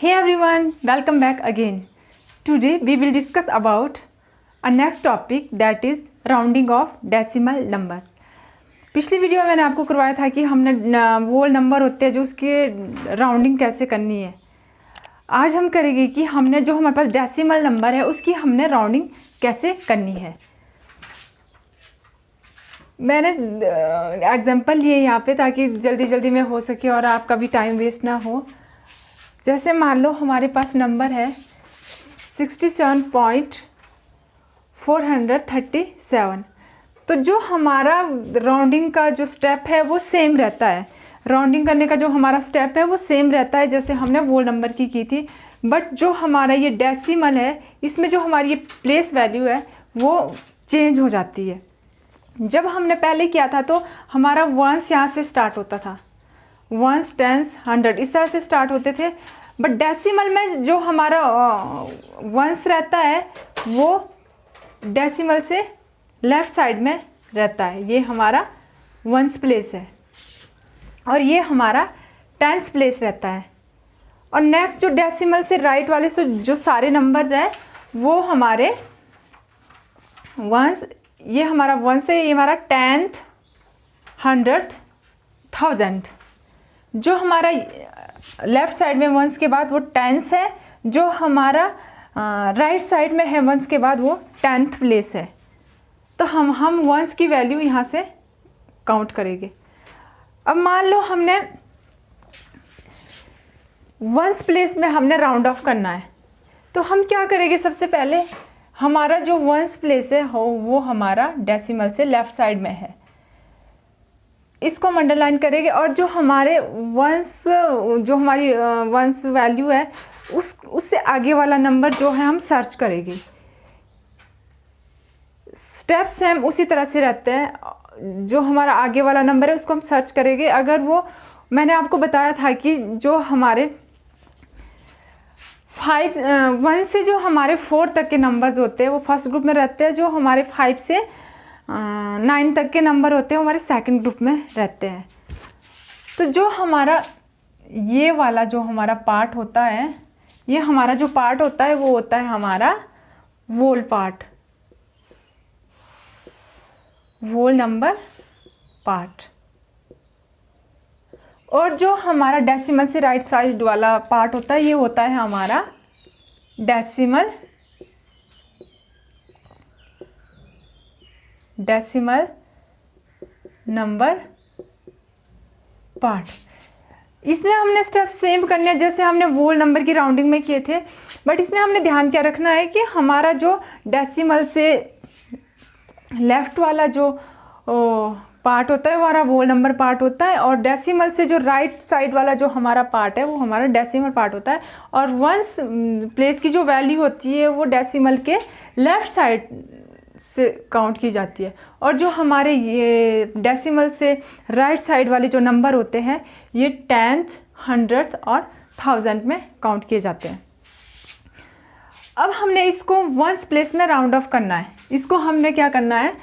Hey everyone, welcome back again. Today we will discuss about a next topic that is rounding of decimal number. पिछली video में मैंने आपको करवाया था कि हमने वो नंबर होते हैं जो उसके राउंडिंग कैसे करनी है। आज हम करेंगे कि हमने जो हमारे पास डेसिमल नंबर है उसकी हमने राउंडिंग कैसे करनी है। मैंने एग्जांपल लिए यहाँ पे ताकि जल्दी जल्दी में हो सके और आपका भी टाइम वेस्ट ना हो। जैसे मान लो हमारे पास नंबर है 67.437, तो जो हमारा राउंडिंग का जो स्टेप है वो सेम रहता है। राउंडिंग करने का जो हमारा स्टेप है वो सेम रहता है जैसे हमने वो नंबर की थी, बट जो हमारा ये डेसिमल है इसमें जो हमारी ये प्लेस वैल्यू है वो चेंज हो जाती है। जब हमने पहले किया था तो हमारा वंस यहाँ से स्टार्ट होता था, वंस, टेंस, 100 इस तरह से स्टार्ट होते थे, बट डेसिमल में जो हमारा वंस रहता है वो डेसिमल से लेफ़्ट साइड में रहता है। ये हमारा वंस प्लेस है और ये हमारा टेंस प्लेस रहता है। और नेक्स्ट जो डेसिमल से राइट वाले से जो सारे नंबर्स हैं वो हमारे वंस, ये हमारा वंस है, ये हमारा 10th, 100th, 1000। जो हमारा लेफ़्ट साइड में वंस के बाद वो टेंस है, जो हमारा राइट साइड में है वंस के बाद वो 10th प्लेस है। तो हम वंस की वैल्यू यहाँ से काउंट करेंगे। अब मान लो हमने वंस प्लेस में हमने राउंड ऑफ करना है, तो हम क्या करेंगे, सबसे पहले हमारा जो वंस प्लेस है वो हमारा डेसिमल से लेफ़्ट साइड में है, इसको हम अंडरलाइन करेंगे। और जो हमारे वंस, जो हमारी वंस वैल्यू है उससे आगे वाला नंबर जो है हम सर्च करेंगे। स्टेप्स हम उसी तरह से रहते हैं, जो हमारा आगे वाला नंबर है उसको हम सर्च करेंगे। अगर वो, मैंने आपको बताया था कि जो हमारे 1 से जो हमारे 4 तक के नंबर्स होते हैं वो फर्स्ट ग्रुप में रहते हैं, जो हमारे 5 से 9 तक के नंबर होते हैं हमारे सेकंड ग्रुप में रहते हैं। तो जो हमारा ये वाला जो हमारा पार्ट होता है, ये हमारा जो पार्ट होता है वो होता है हमारा वोल पार्ट, वोल नंबर पार्ट। और जो हमारा डेसिमल से राइट साइड वाला पार्ट होता है ये होता है हमारा डेसिमल नंबर पार्ट। इसमें हमने स्टेप सेम करने हैं जैसे हमने वोल नंबर की राउंडिंग में किए थे, बट इसमें हमने ध्यान क्या रखना है कि हमारा जो डेसिमल से लेफ़्ट वाला जो पार्ट होता है वो हमारा वोल नंबर पार्ट होता है, और डेसिमल से जो राइट साइड वाला जो हमारा पार्ट है वो हमारा डेसिमल पार्ट होता है। और वंस प्लेस की जो वैल्यू होती है वो डेसिमल के लेफ़्ट साइड से काउंट की जाती है। और जो हमारे ये डेसिमल से राइट साइड वाले जो नंबर होते हैं ये 10th, 100th और 1000 में काउंट किए जाते हैं। अब हमने इसको वंस प्लेस में राउंड ऑफ करना है। इसको हमने क्या करना है,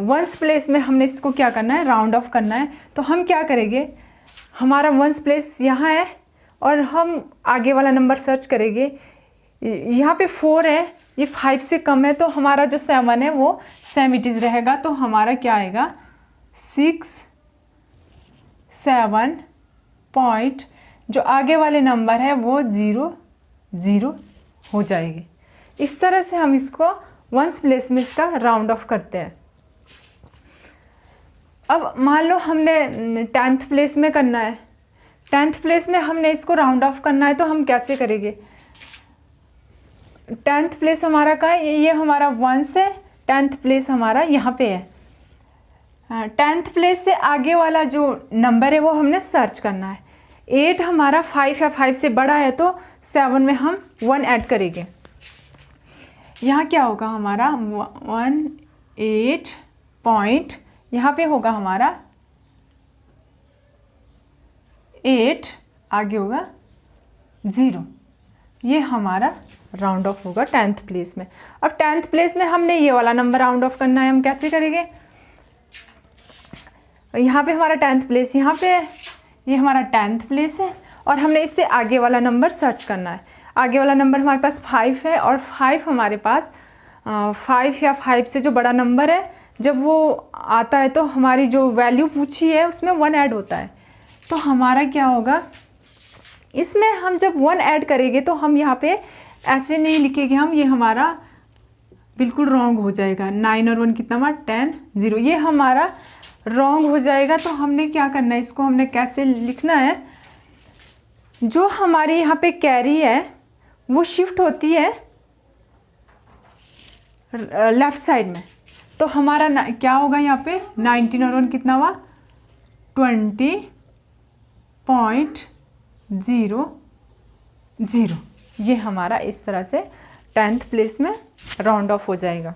वंस प्लेस में हमने इसको क्या करना है, राउंड ऑफ करना है। तो हम क्या करेंगे, हमारा वंस प्लेस यहाँ है और हम आगे वाला नंबर सर्च करेंगे। यहाँ पे 4 है, ये 5 से कम है, तो हमारा जो 7 है वो सेम इट इज़ रहेगा। तो हमारा क्या आएगा 6, 7 पॉइंट, जो आगे वाले नंबर है वो 0, 0 हो जाएगी। इस तरह से हम इसको वंस प्लेस में इसका राउंड ऑफ करते हैं। अब मान लो हमने 10th प्लेस में करना है, 10th प्लेस में हमने इसको राउंड ऑफ करना है, तो हम कैसे करेंगे। 10th प्लेस हमारा का है, ये हमारा वंस है, 10th प्लेस हमारा यहाँ पे है। 10th प्लेस से आगे वाला जो नंबर है वो हमने सर्च करना है। 8 हमारा 5 या 5 से बड़ा है तो 7 में हम 1 ऐड करेंगे। यहाँ क्या होगा हमारा 18 पॉइंट, यहाँ पे होगा हमारा 8, आगे होगा 0। ये हमारा राउंड ऑफ होगा 10th प्लेस में। अब 10th प्लेस में हमने ये वाला नंबर राउंड ऑफ करना है, हम कैसे करेंगे। यहाँ पे हमारा 10th प्लेस यहाँ पे है, ये हमारा 10th प्लेस है और हमने इससे आगे वाला नंबर सर्च करना है। आगे वाला नंबर हमारे पास 5 है और 5 हमारे पास 5 या 5 से जो बड़ा नंबर है जब वो आता है तो हमारी जो वैल्यू पूछी है उसमें 1 ऐड होता है। तो हमारा क्या होगा, इसमें हम जब 1 ऐड करेंगे तो हम यहाँ पे ऐसे नहीं लिखेंगे हम, ये हमारा बिल्कुल रॉन्ग हो जाएगा। 9 और 1 कितना हुआ 10, 0, ये हमारा रॉन्ग हो जाएगा। तो हमने क्या करना है, इसको हमने कैसे लिखना है, जो हमारी यहाँ पे कैरी है वो शिफ्ट होती है लेफ्ट साइड में। तो हमारा क्या होगा यहाँ पे 19 और 1 कितना हुआ 20.00। ये हमारा इस तरह से 10th प्लेस में राउंड ऑफ हो जाएगा।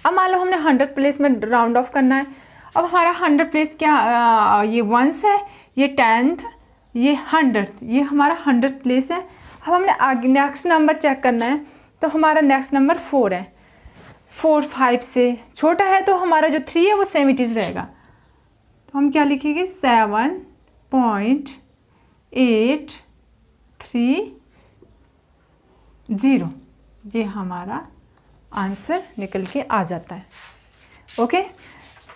अब मान लो हमने 100 प्लेस में राउंड ऑफ करना है। अब हमारा 100 प्लेस क्या ये 1s है, ये 10th, ये 100th, ये हमारा 100th प्लेस है। अब हमने आगे नेक्स्ट नंबर चेक करना है। तो हमारा नेक्स्ट नंबर 4 है। 4 5 से छोटा है तो हमारा जो 3 है वो सेम इट इज़ रहेगा। तो हम क्या लिखेंगे 7.830। ये हमारा आंसर निकल के आ जाता है। ओके,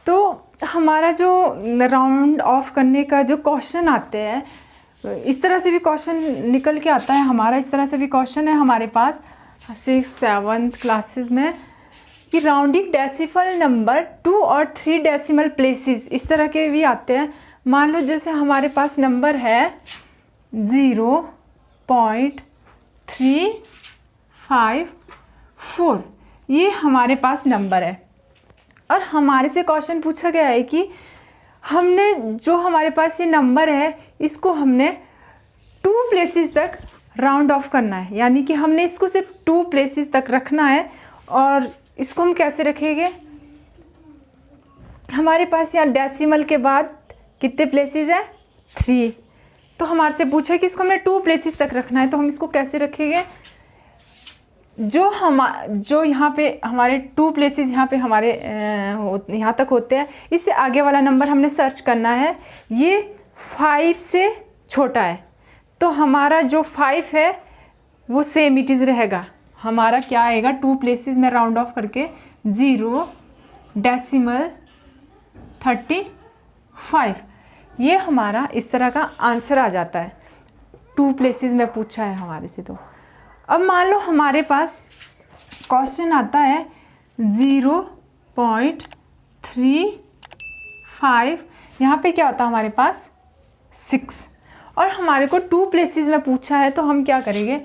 तो हमारा जो राउंड ऑफ करने का जो क्वेश्चन आते हैं इस तरह से भी क्वेश्चन निकल के आता है हमारा। इस तरह से भी क्वेश्चन है हमारे पास 6th 7th क्लासेस में कि राउंडिंग डेसिमल नंबर 2 और 3 डेसिमल प्लेसेस, इस तरह के भी आते हैं। मान लो जैसे हमारे पास नंबर है 0.354, ये हमारे पास नंबर है और हमारे से क्वेश्चन पूछा गया है कि हमने जो हमारे पास ये नंबर है इसको हमने 2 प्लेसेस तक राउंड ऑफ करना है, यानी कि हमने इसको सिर्फ 2 प्लेसेस तक रखना है। और इसको हम कैसे रखेंगे, हमारे पास यहाँ डेसिमल के बाद कितने प्लेसेस है 3, तो हमारे से पूछा कि इसको हमने 2 प्लेसेस तक रखना है। तो हम इसको कैसे रखेंगे, जो यहाँ पे हमारे 2 प्लेसेस यहाँ पे हमारे यहाँ तक होते हैं, इससे आगे वाला नंबर हमने सर्च करना है। ये 5 से छोटा है तो हमारा जो 5 है वो सेम इट इज़ रहेगा। हमारा क्या आएगा 2 प्लेसेस में राउंड ऑफ करके 0.35। ये हमारा इस तरह का आंसर आ जाता है। 2 प्लेसेस में पूछा है हमारे से। तो अब मान लो हमारे पास क्वेश्चन आता है 0.35, यहाँ पे क्या होता है हमारे पास 6, और हमारे को 2 प्लेसेस में पूछा है। तो हम क्या करेंगे,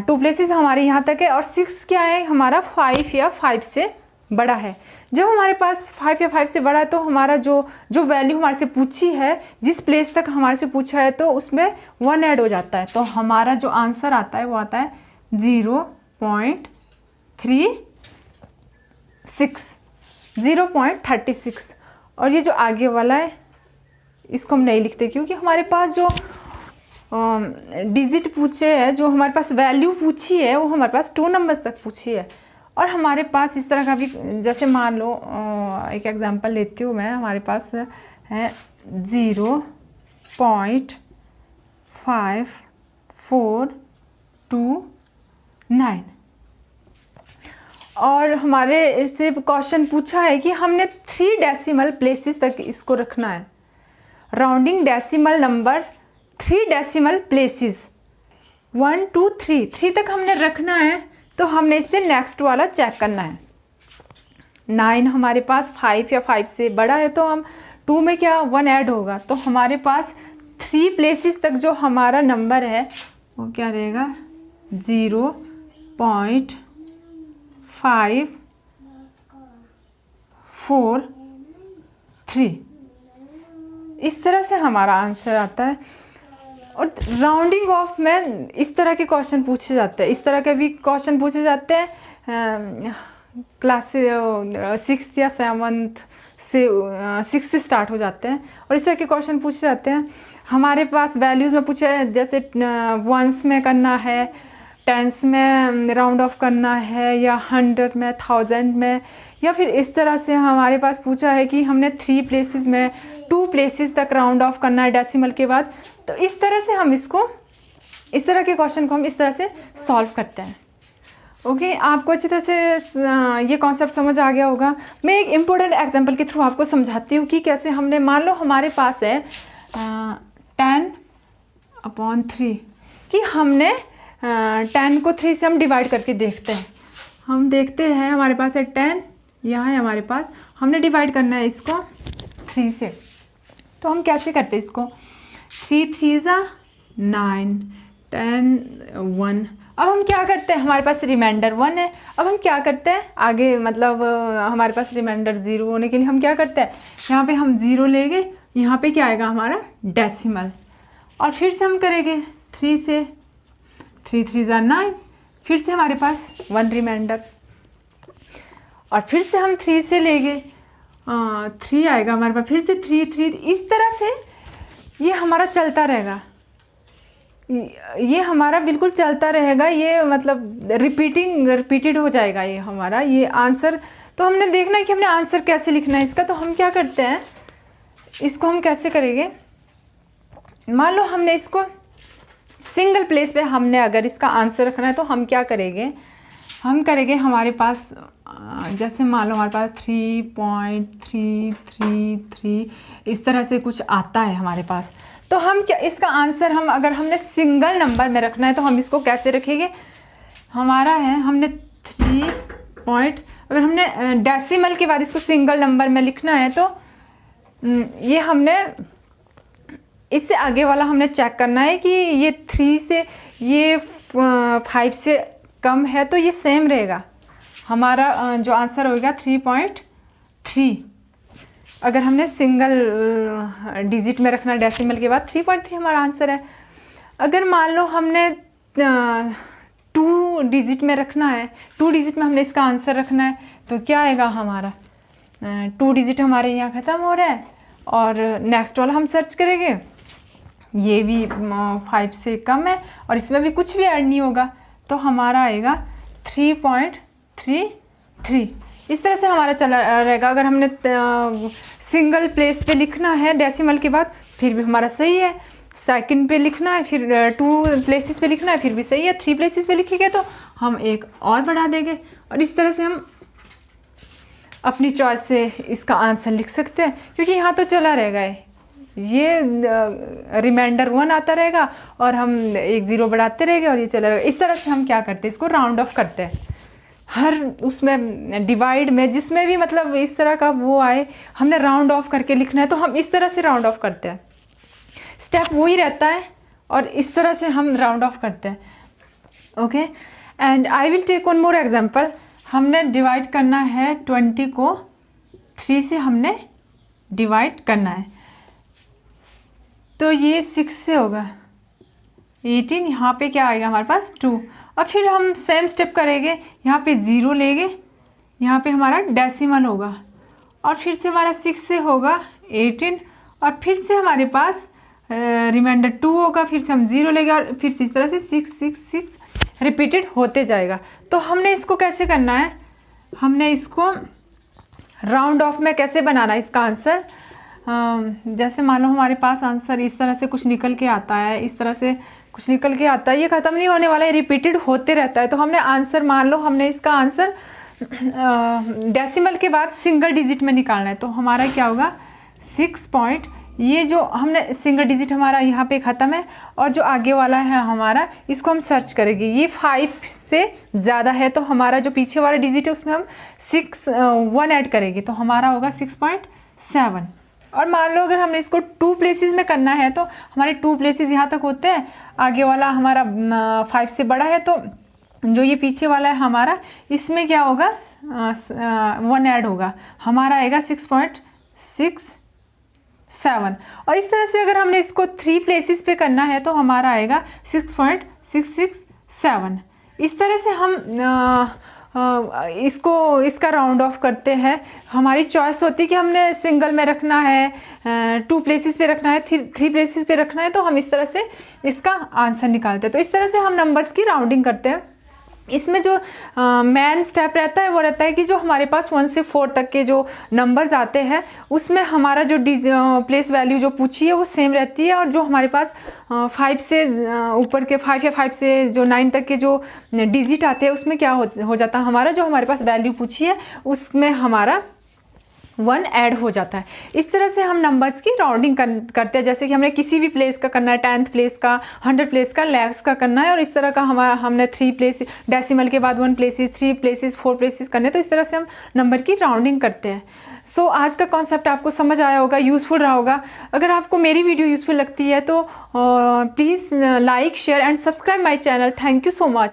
2 प्लेसेस हमारे यहाँ तक है और 6 क्या है हमारा 5 या 5 से बड़ा है। जब हमारे पास 5 या 5 से बड़ा है तो हमारा जो वैल्यू हमारे से पूछी है, जिस प्लेस तक हमारे से पूछा है, तो उसमें 1 ऐड हो जाता है। तो हमारा जो आंसर आता है वो आता है 0.36। और ये जो आगे वाला है इसको हम नहीं लिखते क्योंकि हमारे पास जो डिजिट पूछे है, जो हमारे पास वैल्यू पूछी है वो हमारे पास 2 नंबर्स तक पूछी है। और हमारे पास इस तरह का भी, जैसे मान लो एक एग्जांपल लेती हूँ मैं, हमारे पास है 0.5429 और हमारे से क्वेश्चन पूछा है कि हमने 3 डेसिमल प्लेसेस तक इसको रखना है। Rounding decimal number 3 decimal places 1 2 3 तक हमने रखना है। तो हमने इससे नेक्स्ट वाला चेक करना है। 9 हमारे पास 5 या 5 से बड़ा है तो हम 2 में क्या 1 ऐड होगा। तो हमारे पास 3 प्लेसेस तक जो हमारा नंबर है वो क्या रहेगा 0.543। इस तरह से हमारा आंसर आता है। और राउंडिंग ऑफ में इस तरह के क्वेश्चन पूछे जाते हैं, इस तरह के भी क्वेश्चन पूछे जाते हैं क्लास 6th या 7th से 6th से स्टार्ट हो जाते हैं और इस तरह के क्वेश्चन पूछे जाते हैं। हमारे पास वैल्यूज़ में पूछे जैसे 1s में करना है, 10s में राउंड ऑफ करना है, या 100 में, 1000 में, या फिर इस तरह से हमारे पास पूछा है कि हमने 3 प्लेसेस में 2 प्लेसेस तक राउंड ऑफ करना है डेसिमल के बाद। तो इस तरह से हम इसको, इस तरह के क्वेश्चन को हम इस तरह से सॉल्व करते हैं। ओके, आपको अच्छी तरह से ये कॉन्सेप्ट समझ आ गया होगा। मैं एक इम्पोर्टेंट एग्जांपल के थ्रू आपको समझाती हूँ कि कैसे हमने, मान लो हमारे पास है 10/3 कि हमने 10 को 3 से हम डिवाइड करके देखते हैं। हम देखते हैं हमारे पास है 10, यहाँ है हमारे पास, हमने डिवाइड करना है इसको 3 से। तो हम कैसे करते हैं इसको, 3 3 9, 10 1। अब हम क्या करते हैं, हमारे पास रिमाइंडर 1 है। अब हम क्या करते हैं आगे, मतलब हमारे पास रिमाइंडर 0 होने के लिए हम क्या करते हैं, यहाँ पे हम 0 लेंगे, यहाँ पे क्या आएगा हमारा डेसिमल, और फिर से हम करेंगे 3 से, 3 3 9, फिर से हमारे पास 1 रिमाइंडर, और फिर से हम 3 से लेंगे 3 आएगा हमारे पास, फिर से 3 3, इस तरह से ये हमारा चलता रहेगा, ये हमारा बिल्कुल चलता रहेगा। ये मतलब रिपीटेड हो जाएगा ये हमारा ये आंसर। तो हमने देखना है कि हमने आंसर कैसे लिखना है इसका। तो हम क्या करते हैं, इसको हम कैसे करेंगे, मान लो हमने इसको सिंगल प्लेस पे हमने अगर इसका आंसर रखना है तो हम क्या करेंगे, हम करेंगे हमारे पास जैसे मान लो हमारे पास 3.333 इस तरह से कुछ आता है हमारे पास। तो हम क्या, इसका आंसर हम अगर हमने सिंगल नंबर में रखना है तो हम इसको कैसे रखेंगे, हमारा है हमने 3 पॉइंट, अगर हमने डेसिमल के बाद इसको सिंगल नंबर में लिखना है तो ये हमने इससे आगे वाला हमने चेक करना है कि ये 3 से ये 5 से कम है तो ये सेम रहेगा, हमारा जो आंसर होगा 3.3। अगर हमने सिंगल डिजिट में रखना डेसिमल के बाद 3.3 हमारा आंसर है। अगर मान लो हमने 2 डिजिट में रखना है, 2 डिजिट में हमने इसका आंसर रखना है तो क्या आएगा हमारा, 2 डिजिट हमारे यहाँ ख़त्म हो रहा है और नेक्स्ट वाला हम सर्च करेंगे, ये भी 5 से कम है और इसमें भी कुछ भी ऐड नहीं होगा तो हमारा आएगा 3.33। इस तरह से हमारा चला रहेगा। अगर हमने सिंगल प्लेस पे लिखना है डेसिमल के बाद फिर भी हमारा सही है, सेकंड पे लिखना है फिर 2 प्लेसेस पे लिखना है फिर भी सही है, 3 प्लेसेस पे लिखेंगे तो हम एक और बढ़ा देंगे और इस तरह से हम अपनी चॉइस से इसका आंसर लिख सकते हैं। क्योंकि यहाँ तो चला रहेगा ये रिमाइंडर 1 आता रहेगा और हम 1 0 बढ़ाते रहेंगे और ये चला रहेगा। इस तरह से हम क्या करते हैं, इसको राउंड ऑफ करते हैं। हर उसमें डिवाइड में जिसमें भी मतलब इस तरह का वो आए हमने राउंड ऑफ करके लिखना है तो हम इस तरह से राउंड ऑफ करते हैं। स्टेप वही रहता है और इस तरह से हम राउंड ऑफ करते हैं। Okay, and I will take one more example. हमने डिवाइड करना है 20 को 3 से हमने डिवाइड करना है तो ये 6 से होगा 18, यहाँ पे क्या आएगा हमारे पास 2। और फिर हम सेम स्टेप करेंगे, यहाँ पे 0 लेंगे, यहाँ पे हमारा डेसिमल होगा और फिर से हमारा 6 से होगा 18 और फिर से हमारे पास रिमाइंडर 2 होगा, फिर से हम 0 लेंगे और फिर से इस तरह से 6 6 6 रिपीटेड होते जाएगा। तो हमने इसको कैसे करना है, हमने इसको राउंड ऑफ में कैसे बनाना है इसका आंसर। जैसे मान लो हमारे पास आंसर इस तरह से कुछ निकल के आता है, इस तरह से कुछ निकल के आता है, ये ख़त्म नहीं होने वाला है, रिपीटेड होते रहता है। तो हमने आंसर, मान लो हमने इसका आंसर डेसिमल के बाद सिंगल डिजिट में निकालना है तो हमारा क्या होगा 6 पॉइंट, ये जो हमने सिंगल डिजिट हमारा यहाँ पे ख़त्म है और जो आगे वाला है हमारा इसको हम सर्च करेंगे, ये 5 से ज़्यादा है तो हमारा जो पीछे वाला डिजिट है उसमें हम 1 ऐड करेंगे तो हमारा होगा 6.7। और मान लो अगर हमने इसको 2 प्लेसेस में करना है तो हमारे 2 प्लेसेस यहाँ तक होते हैं, आगे वाला हमारा 5 से बड़ा है तो जो ये पीछे वाला है हमारा इसमें क्या होगा 1 ऐड होगा, हमारा आएगा 6.67। और इस तरह से अगर हमने इसको 3 प्लेसेस पे करना है तो हमारा आएगा 6.667। इस तरह से हम इसका राउंड ऑफ करते हैं। हमारी चॉइस होती है कि हमने सिंगल में रखना है, 2 प्लेसेस पे रखना है, 3 प्लेसेस पे रखना है तो हम इस तरह से इसका आंसर निकालते हैं। तो इस तरह से हम नंबर्स की राउंडिंग करते हैं। इसमें जो मेन स्टेप रहता है वो रहता है कि जो हमारे पास 1 से 4 तक के जो नंबर्स आते हैं उसमें हमारा जो प्लेस वैल्यू जो पूछी है वो सेम रहती है, और जो हमारे पास 5 से ऊपर के 5 या 5 से जो 9 तक के जो डिजिट आते हैं उसमें क्या हो जाता है, हमारा जो हमारे पास वैल्यू पूछी है उसमें हमारा 1 ऐड हो जाता है। इस तरह से हम नंबर्स की राउंडिंग करते हैं, जैसे कि हमने किसी भी प्लेस का करना है, 10th प्लेस का, 100 प्लेस का, लैक्स का करना है, और इस तरह का हमने 3 प्लेस डेसिमल के बाद 1 प्लेसेस, 3 प्लेसेस, 4 प्लेसेस करने, तो इस तरह से हम नंबर की राउंडिंग करते हैं। सो आज का कॉन्सेप्ट आपको समझ आया होगा, यूज़फुल रहा होगा। अगर आपको मेरी वीडियो यूज़फुल लगती है तो please like, share and subscribe my channel. Thank you so much.